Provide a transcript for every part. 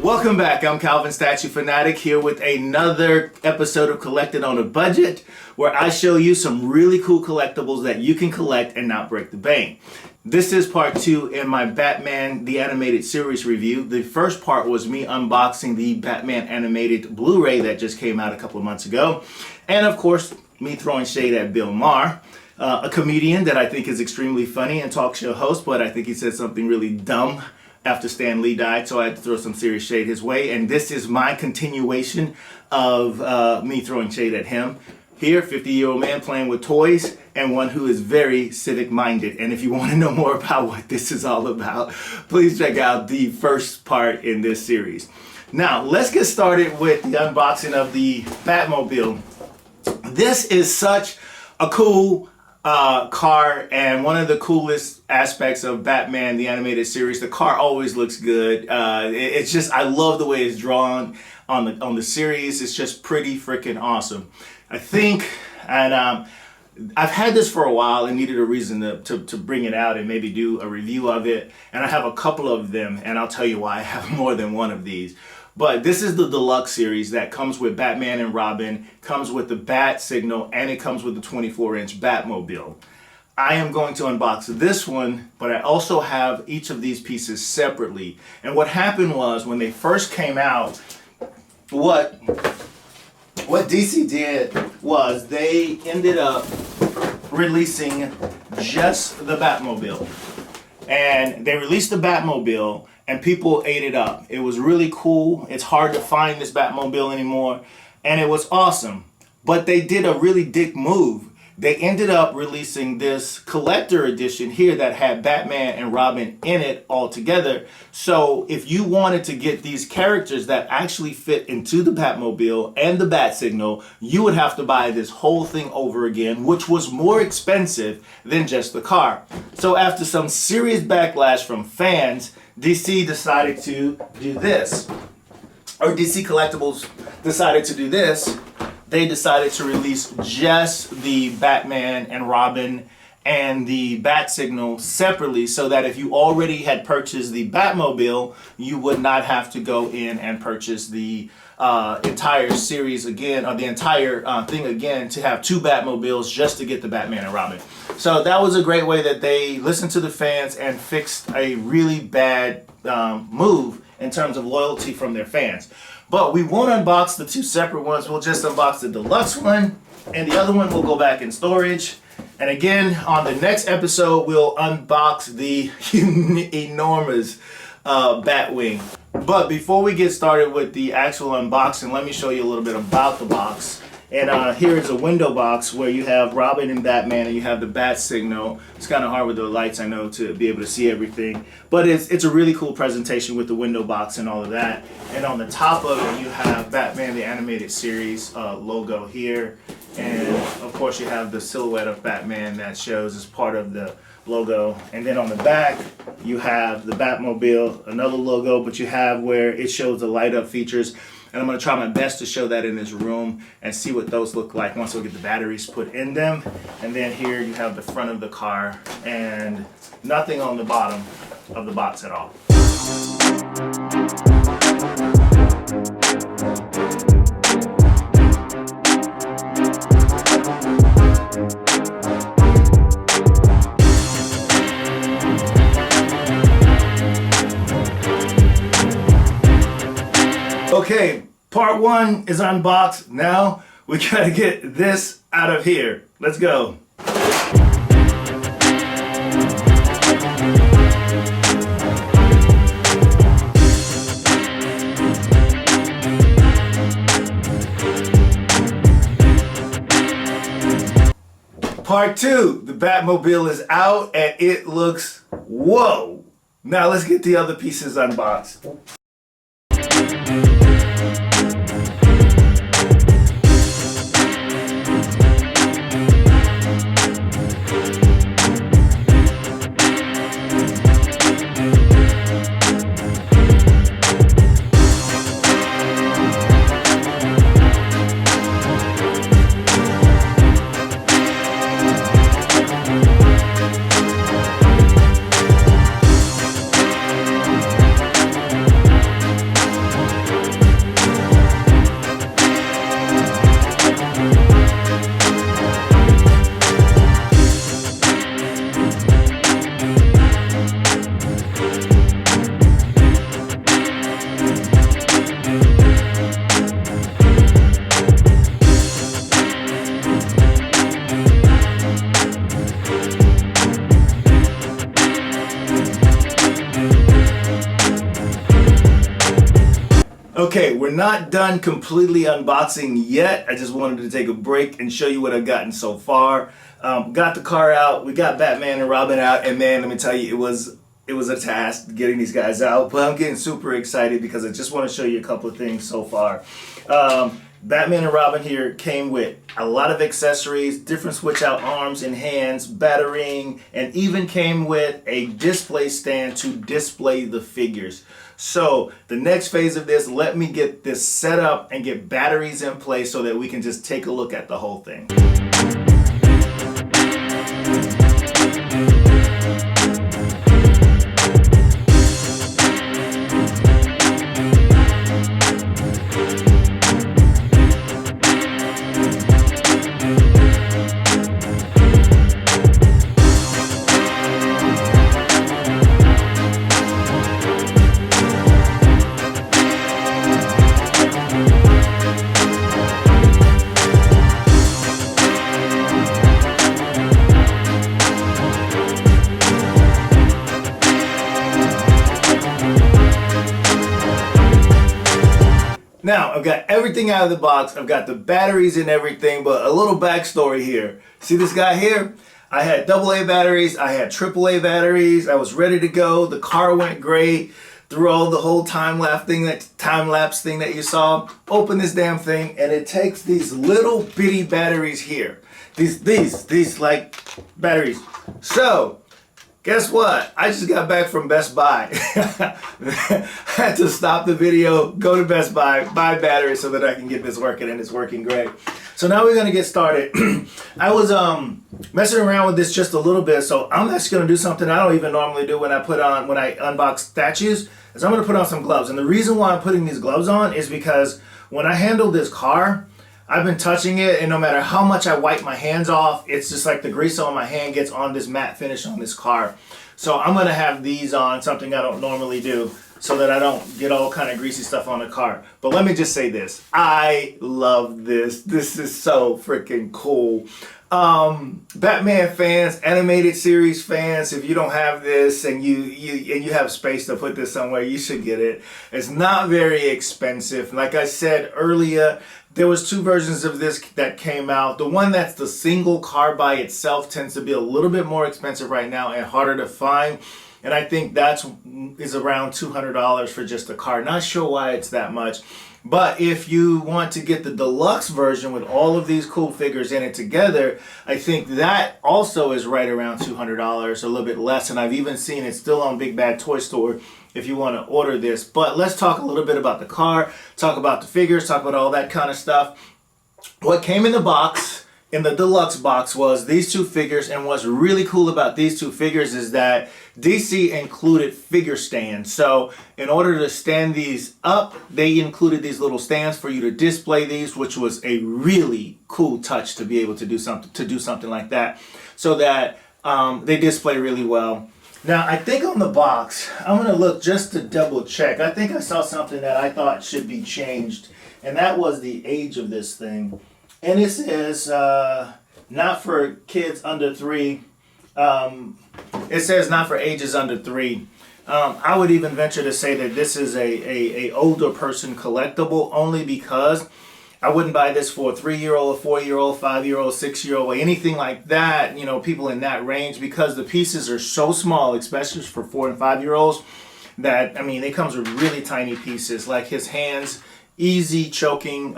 Welcome back. I'm Calvin Statue Fanatic here with another episode of Collected on a Budget, where I show you some really cool collectibles that you can collect and not break the bank. This is part 2 in my Batman the Animated Series review. The first part was me unboxing the Batman Animated Blu-ray that just came out a couple of months ago. And of course, me throwing shade at Bill Maher, a comedian that I think is extremely funny and talk show host, but I think he said something really dumb after Stan Lee died, so I had to throw some serious shade his way. And this is my continuation of me throwing shade at him. Here, 50-year-old man playing with toys, and one who is very civic-minded. And if you want to know more about what this is all about, please check out the first part in this series. Now, let's get started with the unboxing of the Batmobile. This is such a cool car, and one of the coolest aspects of Batman the Animated Series. The car always looks good. It's just, I love the way it's drawn on the series. It's just pretty freaking awesome. I think, and I've had this for a while and needed a reason to bring it out and maybe do a review of it. And I have a couple of them, and I'll tell you why I have more than one of these. But this is the deluxe series that comes with Batman and Robin, comes with the bat signal, and it comes with the 24-inch Batmobile. I am going to unbox this one, but I also have each of these pieces separately. And what happened was, when they first came out, what DC did was they ended up releasing just the Batmobile. And they released the Batmobile, and people ate it up. It was really cool. It's hard to find this Batmobile anymore, and it was awesome. But they did a really dick move. They ended up releasing this collector edition here that had Batman and Robin in it all together. So if you wanted to get these characters that actually fit into the Batmobile and the bat signal, you would have to buy this whole thing over again, which was more expensive than just the car. So after some serious backlash from fans, DC decided to do this. Or DC Collectibles decided to do this. They decided to release just the Batman and Robin and the bat signal separately, so that if you already had purchased the Batmobile, you would not have to go in and purchase the entire series again, or the entire thing again, to have two Batmobiles just to get the Batman and Robin. So that was a great way that they listened to the fans and fixed a really bad move in terms of loyalty from their fans. But we won't unbox the two separate ones. We'll just unbox the deluxe one, and the other one will go back in storage. And again, on the next episode, we'll unbox the enormous Batwing. But before we get started with the actual unboxing, let me show you a little bit about the box. And here is a window box where you have Robin and Batman, and you have the bat signal. It's kind of hard with the lights, I know, to be able to see everything. But it's a really cool presentation with the window box and all of that. And on the top of it, you have Batman the Animated Series logo here. And of course, you have the silhouette of Batman that shows as part of the logo. And then on the back, you have the Batmobile, another logo, but you have where it shows the light up features. And I'm going to try my best to show that in this room and see what those look like once we get the batteries put in them. And then here you have the front of the car and nothing on the bottom of the box at all. Okay, part 1 is unboxed. Now we gotta get this out of here. Let's go. Part 2, the Batmobile is out and it looks whoa. Now let's get the other pieces unboxed. not done completely unboxing yet. I just wanted to take a break and show you what I've gotten so far. Got the car out, we got Batman and Robin out, and man, let me tell you, it was a task getting these guys out, but I'm getting super excited because I just want to show you a couple of things so far. Batman and Robin here came with a lot of accessories, different switch out arms and hands, battering, and even came with a display stand to display the figures. So the next phase of this, let me get this set up and get batteries in place so that we can just take a look at the whole thing. Now, I've got everything out of the box. I've got the batteries and everything, but a little backstory here. See this guy here? I had AA batteries, I had AAA batteries, I was ready to go. The car went great through all the whole time lapse thing that you saw. Open this damn thing, and it takes these little bitty batteries here. These like batteries. So, guess what? I just got back from Best Buy. I had to stop the video, go to Best Buy, buy batteries so that I can get this working, and it's working great. So now we're gonna get started. I was messing around with this just a little bit, so I'm actually gonna do something I don't even normally do when I unbox statues, is I'm gonna put on some gloves. And the reason why I'm putting these gloves on is because when I handle this car, I've been touching it, and no matter how much I wipe my hands off, it's just like the grease on my hand gets on this matte finish on this car. So I'm gonna have these on, something I don't normally do, so that I don't get all kind of greasy stuff on the car. But let me just say this, I love this. This is so freaking cool. Batman fans, animated series fans, if you don't have this and you have space to put this somewhere, you should get it. It's not very expensive. Like I said earlier, there was two versions of this that came out. The one that's the single car by itself tends to be a little bit more expensive right now and harder to find. And I think that is around $200 for just a car. Not sure why it's that much. But if you want to get the deluxe version with all of these cool figures in it together, I think that also is right around $200, a little bit less. And I've even seen it still on Big Bad Toy Store if you want to order this. But let's talk a little bit about the car, talk about the figures, talk about all that kind of stuff. What came in the box, in the deluxe box, was these two figures. And what's really cool about these two figures is that DC included figure stands. So in order to stand these up, they included these little stands for you to display these, which was a really cool touch to be able to do something like that, so that they display really well. Now, I think on the box, I'm going to look just to double check. I think I saw something that I thought should be changed, and that was the age of this thing. And it says, not for kids under 3. It says not for ages under 3. I would even venture to say that this is a older person collectible, only because I wouldn't buy this for a 3-year-old, a 4-year-old, 5-year-old, 6-year-old, or anything like that, you know, people in that range, because the pieces are so small, especially for 4- and 5-year-olds, that, I mean, it comes with really tiny pieces, like his hands, easy choking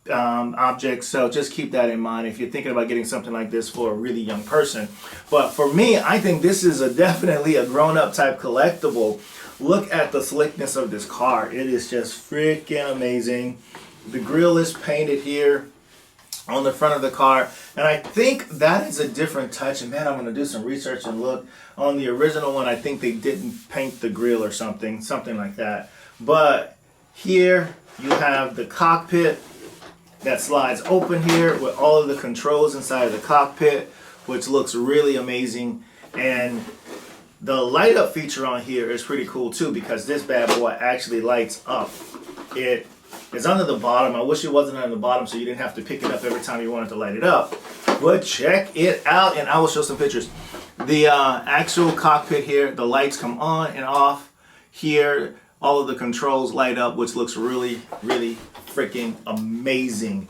objects. So just keep that in mind if you're thinking about getting something like this for a really young person. But for me, I think this is definitely a grown-up type collectible. Look at the slickness of this car. It is just freaking amazing. The grille is painted here on the front of the car, and I think that is a different touch. And man, I'm going to do some research and look. On the original one, I think they didn't paint the grille or something like that. But here you have the cockpit that slides open here with all of the controls inside of the cockpit, which looks really amazing. And the light up feature on here is pretty cool too, because this bad boy actually lights up. It is under the bottom. I wish it wasn't under the bottom so you didn't have to pick it up every time you wanted to light it up. But check it out, and I will show some pictures. The actual cockpit here, the lights come on and off here. All of the controls light up, which looks really, really freaking amazing.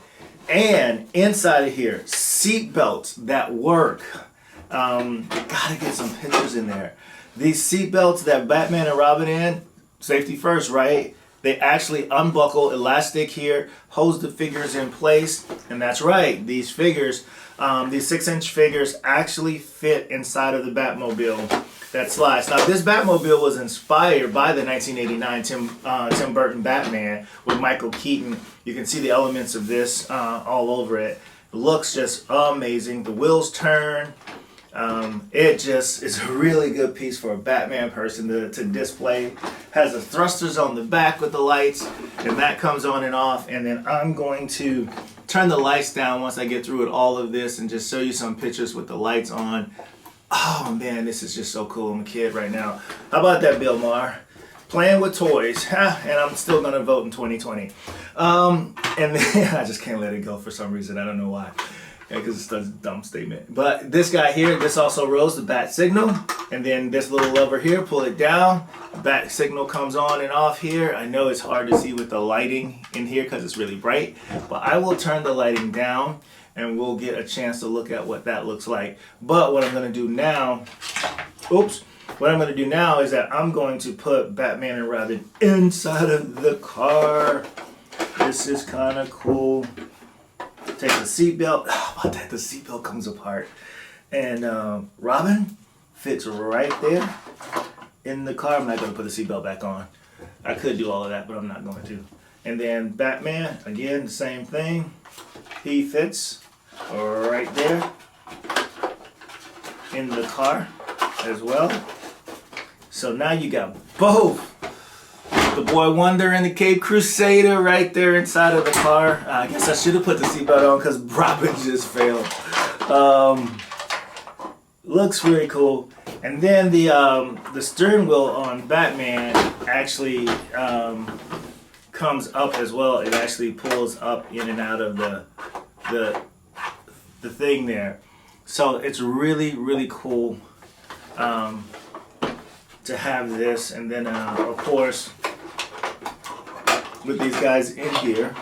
And inside of here, seat belts that work. Gotta get some pictures in there. These seat belts that Batman and Robin in, safety first, right? They actually unbuckle elastic here, holds the figures in place, and that's right. These figures, these 6-inch figures actually fit inside of the Batmobile that slides. Now, this Batmobile was inspired by the 1989 Tim Burton Batman with Michael Keaton. You can see the elements of this all over it. It looks just amazing. The wheels turn. It just is a really good piece for a Batman person to display. Has the thrusters on the back with the lights, and that comes on and off. And then I'm going to turn the lights down once I get through with all of this and just show you some pictures with the lights on. Oh man, this is just so cool. I'm a kid right now. How about that, Bill Maher? Playing with toys, and I'm still gonna vote in 2020. And then I just can't let it go for some reason. I don't know why. Because it's a dumb statement. But this guy here, this also rolls the bat signal. And then this little lever here, pull it down. The bat signal comes on and off here. I know it's hard to see with the lighting in here because it's really bright. But I will turn the lighting down and we'll get a chance to look at what that looks like. But what I'm going to do now, what I'm going to do now is that I'm going to put Batman and Robin inside of the car. This is kind of cool. Take the seatbelt. How about that? The seatbelt comes apart. And Robin fits right there in the car. I'm not going to put the seatbelt back on. I could do all of that, but I'm not going to. And then Batman, again, the same thing. He fits right there in the car as well. So now you got both. The Boy Wonder and the Cape Crusader right there inside of the car. I guess I should have put the seatbelt on because Robin just failed. Looks really cool. And then the steering wheel on Batman actually comes up as well. It actually pulls up in and out of the thing there. So it's really, really cool to have this. And then of course, with these guys in here,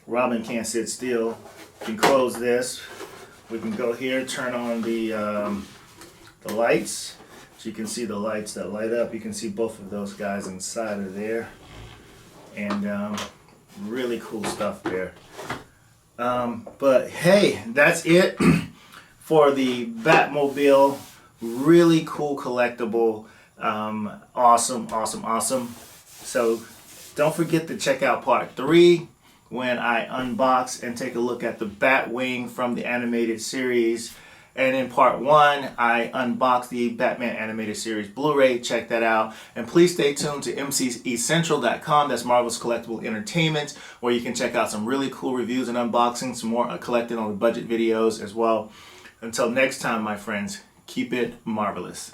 Robin can't sit still. We can close this. We can go here, turn on the lights. So you can see the lights that light up. You can see both of those guys inside of there. And really cool stuff there. But hey, that's it for the Batmobile. Really cool collectible. Awesome, awesome, awesome. So don't forget to check out part 3 when I unbox and take a look at the Batwing from the animated series. And in part 1, I unbox the Batman Animated Series Blu-ray. Check that out. And please stay tuned to mcecentral.com. That's Marvel's Collectible Entertainment, where you can check out some really cool reviews and unboxings, some more collected on the budget videos as well. Until next time, my friends, keep it marvelous.